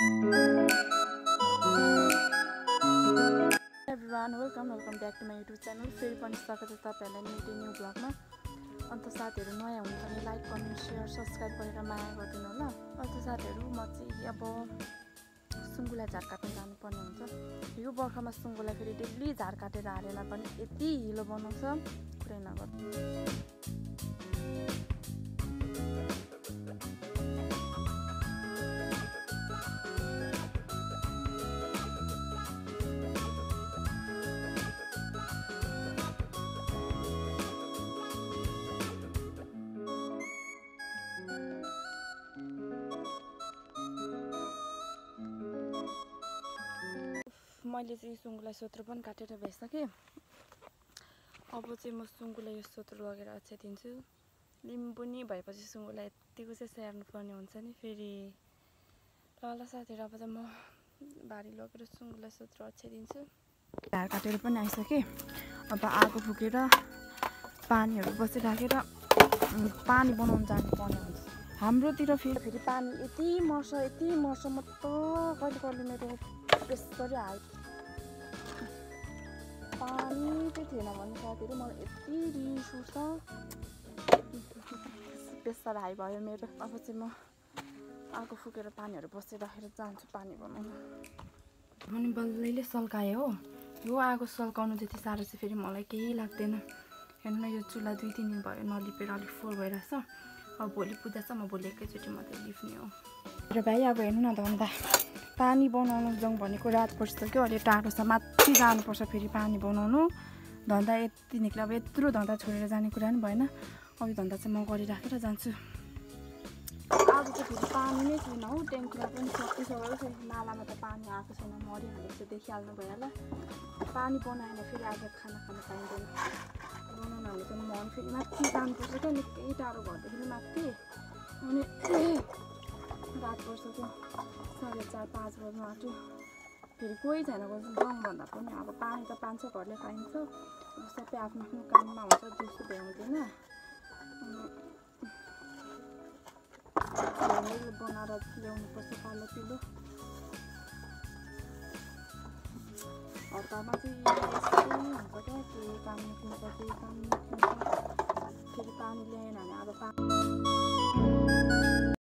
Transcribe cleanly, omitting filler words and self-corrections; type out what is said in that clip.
Everyone welcome back to my YouTube channel. फेरि पनि स्वागत छ तपाईँहरूलाई मेरो न्यू ब्लगमा। अन्त साथीहरू नयाँ हुनुहुन्छ भने लाइक कमेन्ट सेयर सब्सक्राइब गरेर माया गरिदिनु होला। अन्त साथीहरू म चाहिँ अब सुँगुला झार काट्न जानुपर्ने हुन्छ। यो बर्खामा सुँगुला फेरि डेली झार काटेर हालेर पनि यति हिलो बनाउँछ कुरै नगर्नु। मैले चाहिँ सुँगुला सोत्रो पनि काटेर भइसकेँ। अब चाहिँ म सुँगुला यो सोत्रो लगेर अछ्याइदिन्छु। लिम्बू नि भएपछि सुँगुला यत्तिको चाहिँ स्याहार्नु पर्ने हुन्छ नि फेरि। ल साथीहरू अब चाहिँ म भारी लगेर सुँगुला सोत्रो अछ्याइदिन्छु। झार काटेर पनि आइसकेँ। अब आगो फुकेर पानीहरू बसिराखेर पानी बनाउनु जानुपर्ने हुन्छ। हाम्रोतिर फेरि पानी यति मर्छ म त कहिले मेरो बेसरी हाल पानी चाहिँ थिएन भने साथीहरू मलाई यति रिस उठ्छ। प्रेसर हाई भयो मेरो। अब चाहिँ म आगो फुकेर पानीहरू बसिराखेर जान्छु पानी बनाउनु। अनि बल्लैले सल्काएँ हो। यो आगो सल्काउनु जति साह्रो चाहिँ फेरि मलाई केही लाग्दैन। हेर्नु न, यो चुल्हा 2-3 दिन भयो नलिपेर अलिक फोहोर भइरहेछ। अब भोलि पूजा छ, म भोलि एकैचोटि मात्रै लिप्ने हो। र भाइ अब हेर्नु न धन्दा पानी बनाउनु जाउँ भनेको रात परिसक्यो। अलि टाढो छ, माथि जानुपर्छ फेरि पानी बनाउनु। धन्दा यति निक्ल्यो। अब यत्रो धन्दा छोडेर जाने कुरा पनि भएन। अब यो धन्दा चाहिँ म गरिराखेर जान्छु। आज चाहिँ फेरि पानी नै छैन हौ। ट्याङ्कीमा पनि सकिसक्यो। फेरि नालामा त पानी आएको छैन, मरिहालेको छ, देखिहाल्नु भयो होला। पानी बनाएन फेरि आज खाना खान पाइँदैन। बनाउनु हाल्नु चाहिँ मन फेरि माथि जानुपर्छ क्या, निकै टाढो घरदेखि माथि। अनि रात परिसक्यो, 4:30-5 बज्नु आँट्यो। फेरि कोही छैन जाउँ भन्दा पनि अब पानी त 5-6 घरले पाइन्छ। अब सबै आफ्नो आफ्नो काममा हुन्छ, दिउँसो भ्याउँदैन। बनाएर ल्याउनुपर्छ पालो पिलो। हप्तामा चाहिँ यस्तै हुन्छ क्या, केही काम निस्किन्छ केही काम निस्किन्छ। फेरि पानी ल्याएन भने अब